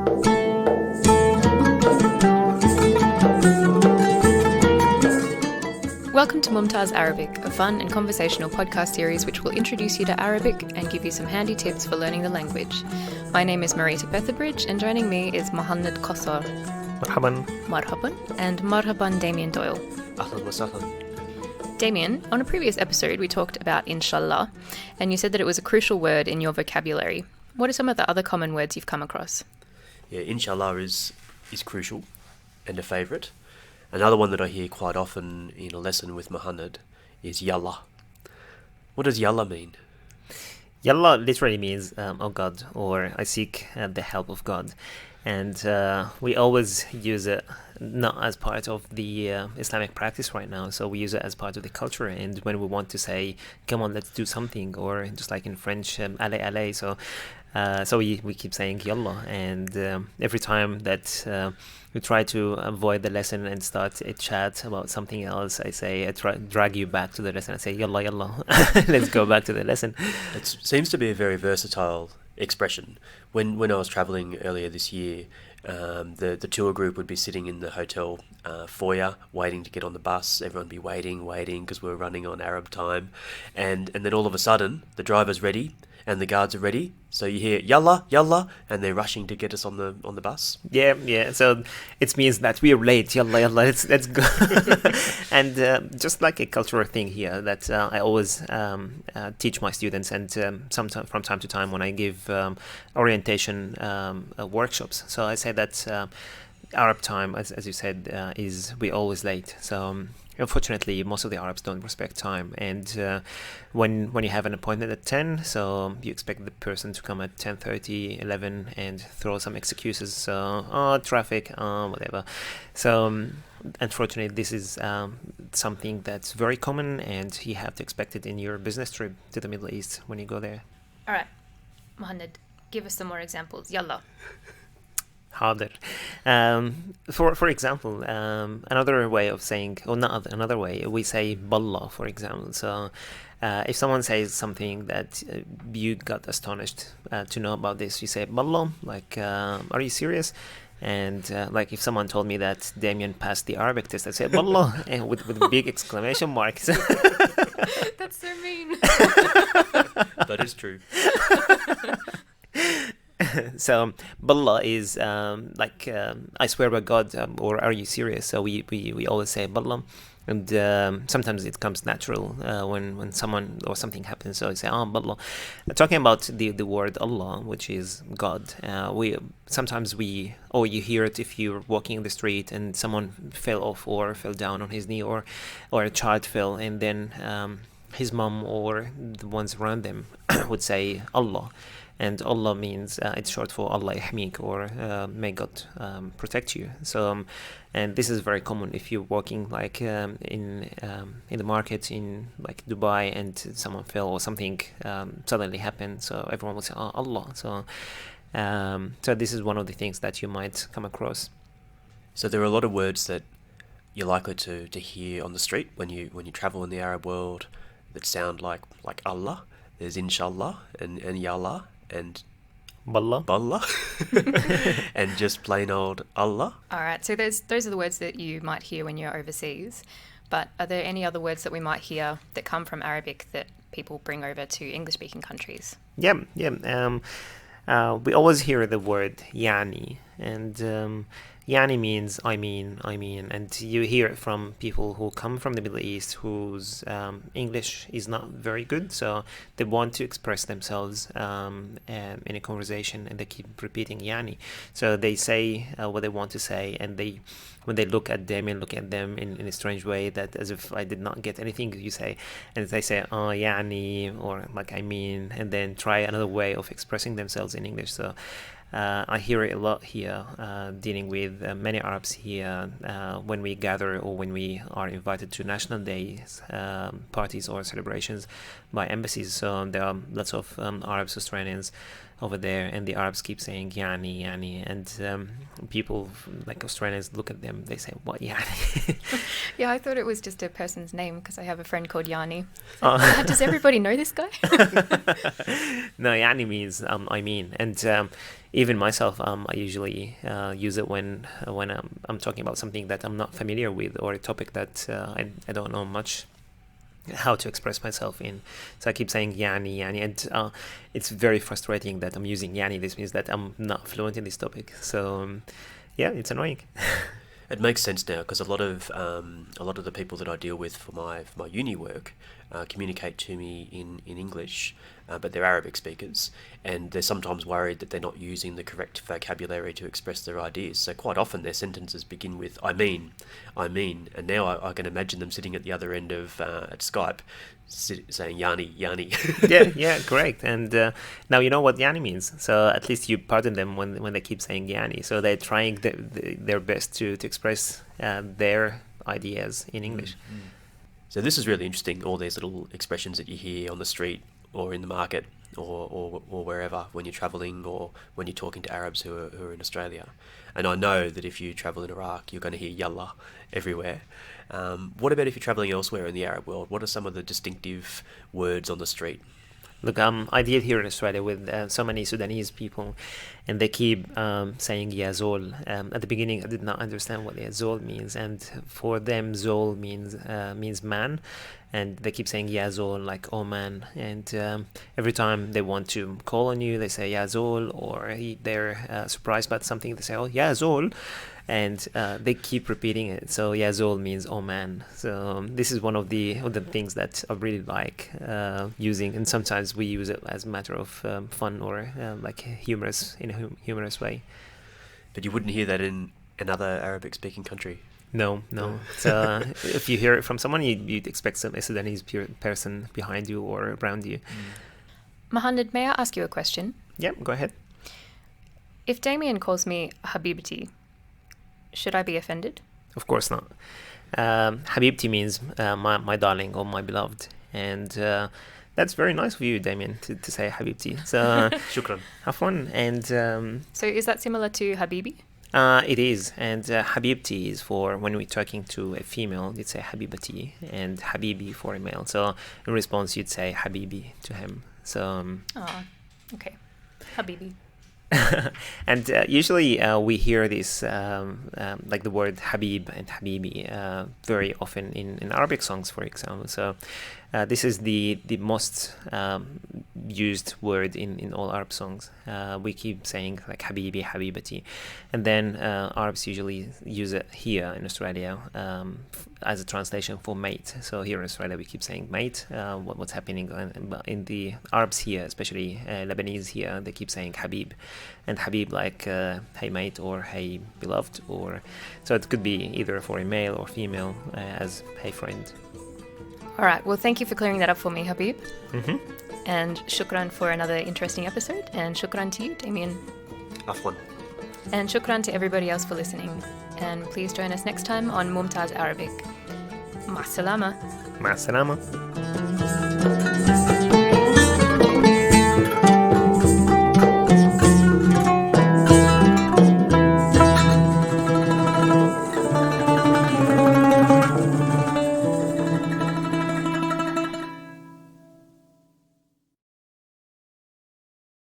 Welcome to Mumtaz Arabic, a fun and conversational podcast series which will introduce you to Arabic and give you some handy tips for learning the language. My name is Marita and joining me is Mohanned Qasar. Marhaban. And Marhaban Damien Doyle. Ahlan wa sahlan. Damien, on a previous episode we talked about Insha Allah, and you said that it was a crucial word in your vocabulary. What are some of the other common words you've come across? Yeah, Insha Allah is crucial and a favourite. Another one that I hear quite often in a lesson with Mohanned is Yallah. What does Yallah mean? Yallah literally means, oh God, or I seek the help of God. And we always use it not as part of the Islamic practice right now. So we use it as part of the culture. And when we want to say, come on, let's do something, or just like in French, allez, allez. So we keep saying Yallah. And every time that we try to avoid the lesson and start a chat about something else, I drag you back to the lesson. I say, Yallah, Yallah, let's go back to the lesson. It seems to be a very versatile expression. When I was travelling earlier this year, the tour group would be sitting in the hotel foyer waiting to get on the bus. Everyone would be waiting because we were running on Arab time. And then all of a sudden, the driver's ready and the guards are ready. So you hear Yallah, Yallah, and they're rushing to get us on the bus. Yeah. So it means that we are late. Yallah, Yallah, let's go. And just like a cultural thing here that I always teach my students, and sometimes from time to time when I give orientation workshops. So I say that Arab time, as you said, is we always late. So unfortunately, most of the Arabs don't respect time, and when you have an appointment at 10, so you expect the person to come at 10:30, 11, and throw some excuses. So, traffic, whatever. So, unfortunately, this is something that's very common, and you have to expect it in your business trip to the Middle East when you go there. All right, Mohanned, give us some more examples. Yallah. Harder. For example, another way of saying, or not another way, we say Ballah, for example. So if someone says something that you got astonished to know about this, you say Ballah, like, are you serious? And like if someone told me that Damien passed the Arabic test, I'd say Ballah, and with big exclamation marks. That's so mean. That is true. So Ballah is like I swear by God, or are you serious? So we always say Ballah, and sometimes it comes natural when someone or something happens. So I say Ballah. Talking about the word Allah, which is God, you hear it if you're walking in the street and someone fell off or fell down on his knee, or a child fell, and then his mom or the ones around them would say Allah. And Allah means, it's short for Allah yahmik, or may God protect you. So, and this is very common if you're walking like in the market in like Dubai, and someone fell or something suddenly happened. So everyone will say, Allah. So this is one of the things that you might come across. So there are a lot of words that you're likely to hear on the street when you travel in the Arab world that sound like Allah. There's Insha Allah and Yallah and Ballah and just plain old Allah. All right, so those are the words that you might hear when you're overseas, but are there any other words that we might hear that come from Arabic that people bring over to English-speaking countries? Yeah. We always hear the word yani, and yani means I mean, and you hear it from people who come from the Middle East whose English is not very good, so they want to express themselves in a conversation, and they keep repeating yani. So they say what they want to say, and when they look at Damien, look at them in a strange way, that as if I did not get anything you say, and they say yani, or like I mean, and then try another way of expressing themselves in English. So I hear it a lot here, dealing with many Arabs here when we gather or when we are invited to national days, parties or celebrations by embassies. So there are lots of Arabs, Australians, over there, and the Arabs keep saying yani, yani, and people like Australians look at them, they say, what yani? Yeah, I thought it was just a person's name because I have a friend called Yanni. Oh. Does everybody know this guy? No, yani means I mean, and even myself, I usually use it when I'm talking about something that I'm not familiar with, or a topic that I don't know much how to express myself in. So I keep saying yani, yani, and it's very frustrating that I'm using yani. This means that I'm not fluent in this topic. So yeah, it's annoying. It makes sense now because a lot of the people that I deal with for my uni work communicate to me in English, but they're Arabic speakers, and they're sometimes worried that they're not using the correct vocabulary to express their ideas. So quite often their sentences begin with I mean, and now I can imagine them sitting at the other end of at Skype saying yani, yani. yeah, correct. And now you know what yani means, so at least you pardon them when they keep saying yani. So they're trying their best to express their ideas in English. Mm-hmm. So this is really interesting, all these little expressions that you hear on the street or in the market or wherever when you're travelling or when you're talking to Arabs who are in Australia. And I know that if you travel in Iraq, you're going to hear yallah everywhere. What about if you're travelling elsewhere in the Arab world? What are some of the distinctive words on the street? Look, I did here in Australia with so many Sudanese people, and they keep saying ya zol. At the beginning, I did not understand what ya zol means, and for them, zol means man, and they keep saying ya zol, like oh man. And every time they want to call on you, they say ya zol, or they're surprised about something, they say oh ya zol. And they keep repeating it. So Yazol means oh man. So this is one of the things that I really like using, and sometimes we use it as a matter of fun or like humorous, in a humorous way. But you wouldn't hear that in another Arabic speaking country. No. So if you hear it from someone, you'd expect a Sudanese person behind you or around you. Mohanned, may I ask you a question? Yeah, go ahead. If Damien calls me Habibti, should I be offended? Of course not. Habibti means my darling or my beloved, and that's very nice of you, Damien, to say Habibti. So Shukran. Have fun. And so is that similar to Habibi? It is, and Habibti is for when we're talking to a female, you'd say Habibati, and Habibi for a male. So in response, you'd say Habibi to him. So okay, Habibi. And usually we hear this like the word Habib and Habibi very often in Arabic songs, for example. So this is the most used word in all Arab songs. We keep saying like Habibi, Habibati, and then Arabs usually use it here in Australia as a translation for mate. So here in Australia we keep saying mate. What's happening in the Arabs here, especially Lebanese here, they keep saying Habib, and Habib like hey mate or hey beloved, or so it could be either for a male or female as hey friend. All right, well, thank you for clearing that up for me, Habib. Mm-hmm. And shukran for another interesting episode. And shukran to you, Damien. Afwan. And shukran to everybody else for listening. And please join us next time on Mumtaz Arabic. Ma salama. Ma salama.